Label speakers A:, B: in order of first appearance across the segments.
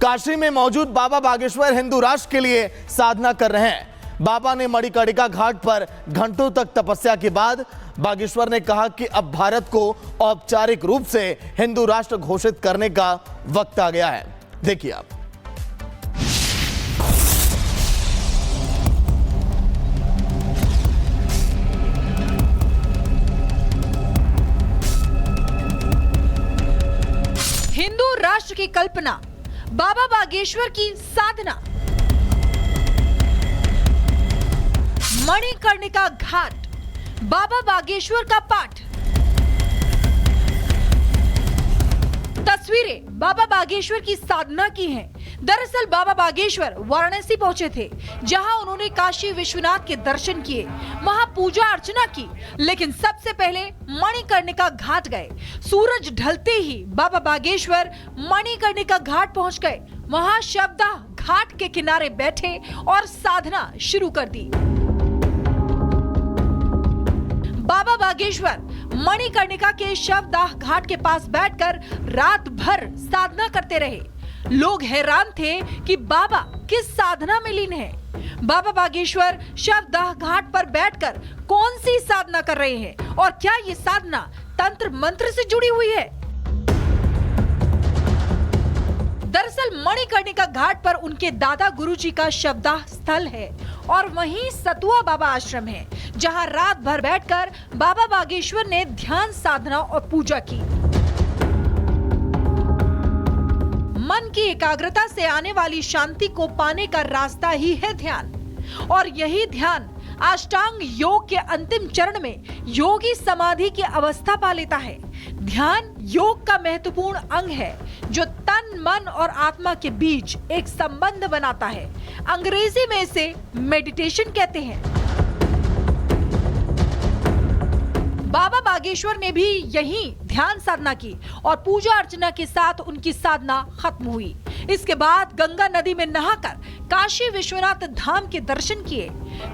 A: काशी में मौजूद बाबा बागेश्वर हिंदू राष्ट्र के लिए साधना कर रहे हैं। बाबा ने मणिकर्णिका घाट पर घंटों तक तपस्या के बाद बागेश्वर ने कहा कि अब भारत को औपचारिक रूप से हिंदू राष्ट्र घोषित करने का वक्त आ गया है। देखिए आप।
B: हिंदू राष्ट्र की कल्पना, बाबा बागेश्वर की साधना, मणिकर्णिका घाट, बाबा बागेश्वर का पाठ। तस्वीरें बाबा बागेश्वर की साधना की हैं। दरअसल बाबा बागेश्वर वाराणसी पहुंचे थे, जहां उन्होंने काशी विश्वनाथ के दर्शन किए, वहां पूजा अर्चना की, लेकिन सबसे पहले मणिकर्णिका घाट गए। सूरज ढलते ही बाबा बागेश्वर मणिकर्णिका घाट पहुंच गए। वहां शवदाह घाट के किनारे बैठे और साधना शुरू कर दी। बाबा बागेश्वर मणिकर्णिका के शवदाह घाट के पास बैठकर रात भर साधना करते रहे। लोग हैरान थे कि बाबा किस साधना में लीन हैं। बाबा बागेश्वर शवदाह घाट पर बैठकर कौन सी साधना कर रहे हैं और क्या ये साधना तंत्र मंत्र से जुड़ी हुई है? दरअसल मणिकर्णिका घाट पर उनके दादा गुरुजी का शवदाह स्थल है और वहीं सतुआ बाबा आश्रम है, जहां रात भर बैठकर बाबा बागेश्वर ने ध्यान साधना और पूजा की। मन की एकाग्रता से आने वाली शांति को पाने का रास्ता ही है ध्यान, और यही ध्यान अष्टांग योग के अंतिम चरण में योगी समाधि की अवस्था पा लेता है। ध्यान योग का महत्वपूर्ण अंग है, जो तन, मन और आत्मा के बीच एक संबंध बनाता है। अंग्रेजी में इसे मेडिटेशन कहते हैं। बाबा बागेश्वर ने भी यहीं ध्यान साधना की और पूजा अर्चना के साथ उनकी साधना खत्म हुई। इसके बाद गंगा नदी में नहाकर काशी विश्वनाथ धाम के दर्शन किए।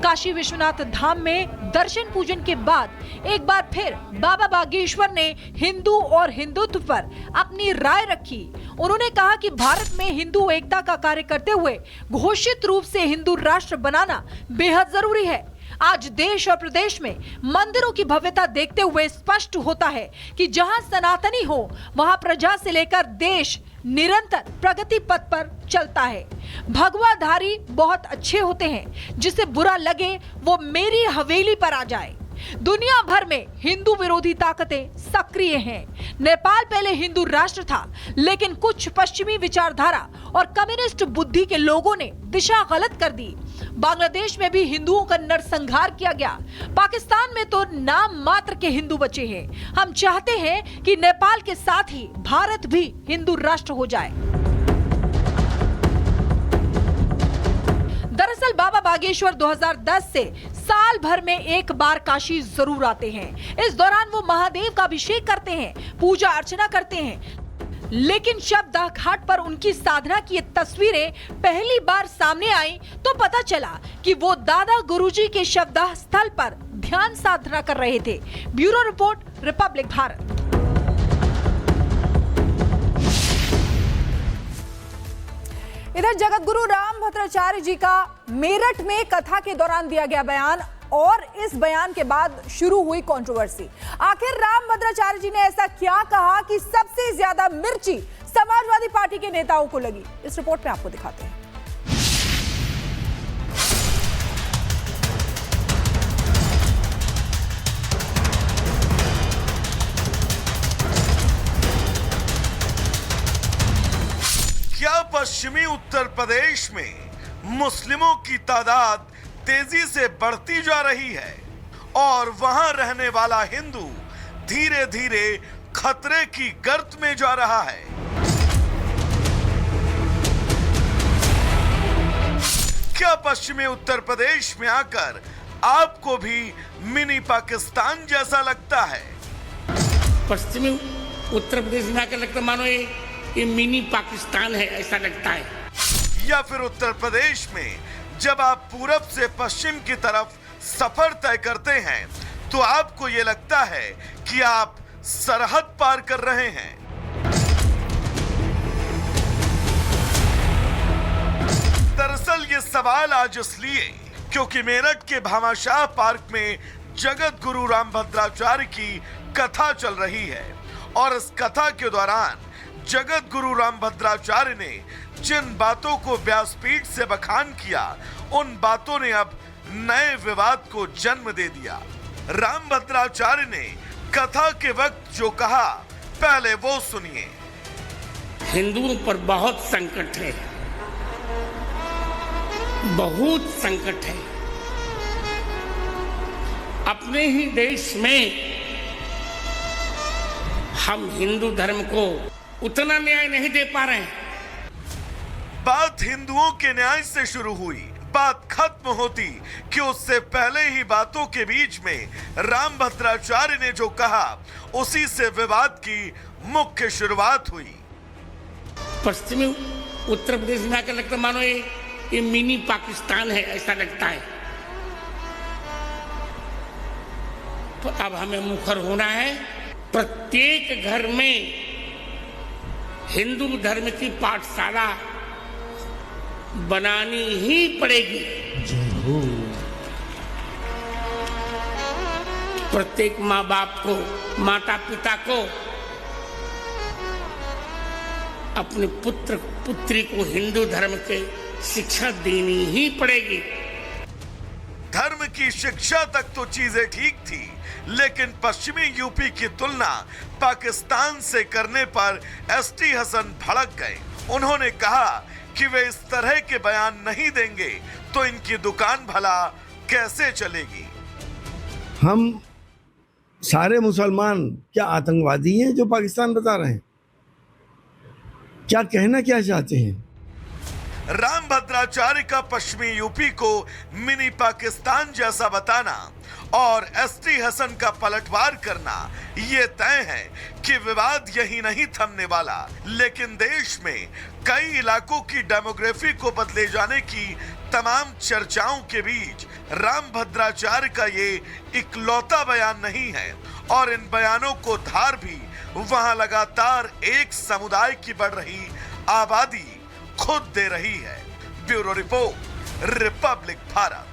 B: काशी विश्वनाथ धाम में दर्शन पूजन के बाद एक बार फिर बाबा बागेश्वर ने हिंदू और हिंदुत्व पर अपनी राय रखी। उन्होंने कहा कि भारत में हिंदू एकता का कार्य करते हुए घोषित रूप से हिंदू राष्ट्र बनाना बेहद जरूरी है। आज देश और प्रदेश में मंदिरों की भव्यता देखते हुए स्पष्ट होता है कि जहां सनातनी हो, वहां प्रजा से लेकर देश निरंतर प्रगति पथ पर चलता है। भगवाधारी बहुत अच्छे होते हैं, जिसे बुरा लगे वो मेरी हवेली पर आ जाए। दुनिया भर में हिंदू विरोधी ताकतें सक्रिय हैं। नेपाल पहले हिंदू राष्ट्र था, लेकिन कुछ पश्चिमी विचारधारा और कम्युनिस्ट बुद्धि के लोगों ने दिशा गलत कर दी। बांग्लादेश में भी हिंदुओं का नरसंहार किया गया। पाकिस्तान में तो नाम मात्र के हिंदू बचे हैं। हम चाहते हैं कि नेपाल के साथ ही भारत भी हिंदू राष्ट्र हो जाए। दरअसल बाबा बागेश्वर 2010 से साल भर में एक बार काशी जरूर आते हैं। इस दौरान वो महादेव का अभिषेक करते हैं, पूजा अर्चना करते हैं। लेकिन शवदाह घाट पर उनकी साधना की ये तस्वीरें पहली बार सामने आई तो पता चला कि वो दादा गुरुजी के शवदाह स्थल पर ध्यान साधना कर रहे थे। Bureau report, Republic Bharat.
C: इधर जगतगुरु रामभद्राचार्य जी का मेरठ में कथा के दौरान दिया गया बयान, और इस बयान के बाद शुरू हुई कंट्रोवर्सी। आखिर रामभद्राचार्य जी ने ऐसा क्या कहा कि सबसे ज्यादा मिर्ची समाजवादी पार्टी के नेताओं को लगी? इस रिपोर्ट में आपको दिखाते हैं।
D: क्या पश्चिमी उत्तर प्रदेश में मुस्लिमों की तादाद तेजी से बढ़ती जा रही है और वहां रहने वाला हिंदू धीरे धीरे खतरे की गर्त में जा रहा है? क्या पश्चिमी उत्तर प्रदेश में आकर आपको भी मिनी पाकिस्तान जैसा लगता है?
E: पश्चिमी उत्तर प्रदेश में आकर लगता मानो ये मिनी पाकिस्तान है, ऐसा लगता है।
D: या फिर उत्तर प्रदेश में जब आप पूरब से पश्चिम की तरफ सफर तय करते हैं तो आपको ये लगता है कि आप सरहद पार कर रहे हैं। सवाल आज इसलिए क्योंकि मेरठ के भामाशाह पार्क में जगत गुरु रामभद्राचार्य की कथा चल रही है और इस कथा के दौरान जगत गुरु रामभद्राचार्य ने जिन बातों को व्यासपीठ से बखान किया, उन बातों ने अब नए विवाद को जन्म दे दिया। रामभद्राचार्य ने कथा के वक्त जो कहा, पहले वो सुनिए।
E: हिंदुओं पर बहुत संकट है, बहुत संकट है। अपने ही देश में हम हिंदू धर्म को उतना न्याय नहीं दे पा रहे हैं।
D: बात हिंदुओं के न्याय से शुरू हुई, बात खत्म होती कि उससे पहले ही बातों के बीच में रामभद्राचार्य ने जो कहा, उसी से विवाद की मुख्य शुरुआत हुई।
E: पश्चिमी उत्तर प्रदेश में आकर लगता मानो ये मिनी पाकिस्तान है, ऐसा लगता है। तो अब हमें मुखर होना है। प्रत्येक घर में हिंदू धर्म की पाठशाला बनानी ही पड़ेगी। प्रत्येक माँ बाप को, माता पिता को अपने पुत्र पुत्री को हिंदू धर्म के शिक्षा देनी ही पड़ेगी।
D: धर्म की शिक्षा तक तो चीजें ठीक थी, लेकिन पश्चिमी यूपी की तुलना पाकिस्तान से करने पर एसटी हसन भड़क गए। उन्होंने कहा कि वे इस तरह के बयान नहीं देंगे तो इनकी दुकान भला कैसे चलेगी।
F: हम सारे मुसलमान क्या आतंकवादी हैं जो पाकिस्तान बता रहे हैं? क्या कहना क्या चाहते हैं?
D: रामभद्राचार्य का पश्चिमी यूपी को मिनी पाकिस्तान जैसा बताना और एसटी हसन का पलटवार करना, ये तय है कि विवाद यही नहीं थमने वाला। लेकिन देश में कई इलाकों की डेमोग्राफी को बदले जाने की तमाम चर्चाओं के बीच रामभद्राचार्य का ये इकलौता बयान नहीं है और इन बयानों को धार भी वहां लगातार एक समुदाय की बढ़ रही आबादी खुद दे रही है। Bureau report, Republic Bharat.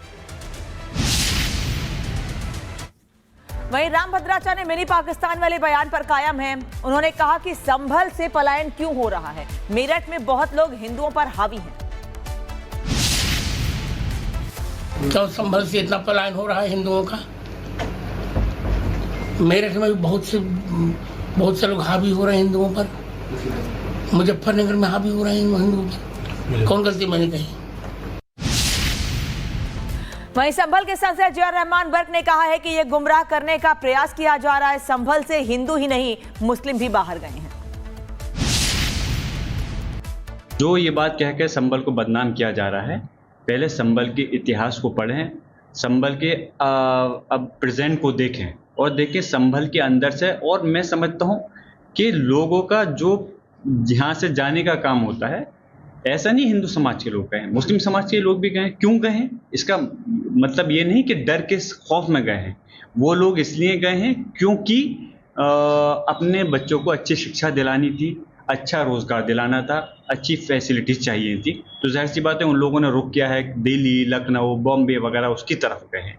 C: वहीं रामभद्राचार्य मिनी पाकिस्तान वाले बयान पर कायम हैं। उन्होंने कहा कि संभल से पलायन क्यों हो रहा है, मेरठ में बहुत लोग हिंदुओं पर हावी हैं।
E: क्यों संभल से इतना पलायन हो रहा है हिंदुओं का? मेरठ में भी बहुत से लोग हावी हो रहे हैं हिंदुओं पर। मुजफ्फरनगर में हावी हो रहे हैं हिंदुओं पर। कौन गलती मैंने कही?
C: वहीं संभल के सांसद जिया रहमान बर्क ने कहा है कि यह गुमराह करने का प्रयास किया जा रहा है। संभल से हिंदू ही नहीं, मुस्लिम भी बाहर गए हैं।
G: जो ये बात कहकर संभल को बदनाम किया जा रहा है, पहले संभल के इतिहास को पढ़ें, संभल के अब प्रेजेंट को देखें और देखें संभल के अंदर से। और मैं समझता हूँ कि लोगों का जो यहाँ से जाने का काम होता है, ऐसा नहीं हिंदू समाज के लोग गए हैं, मुस्लिम समाज के लोग भी गए हैं। क्यों गए हैं? इसका मतलब ये नहीं कि डर के खौफ में गए हैं। वो लोग इसलिए गए हैं क्योंकि अपने बच्चों को अच्छी शिक्षा दिलानी थी, अच्छा रोजगार दिलाना था, अच्छी फैसिलिटीज चाहिए थी। तो जाहिर सी बात है उन लोगों ने रुख किया है दिल्ली, लखनऊ, बॉम्बे वगैरह उसकी तरफ गए हैं।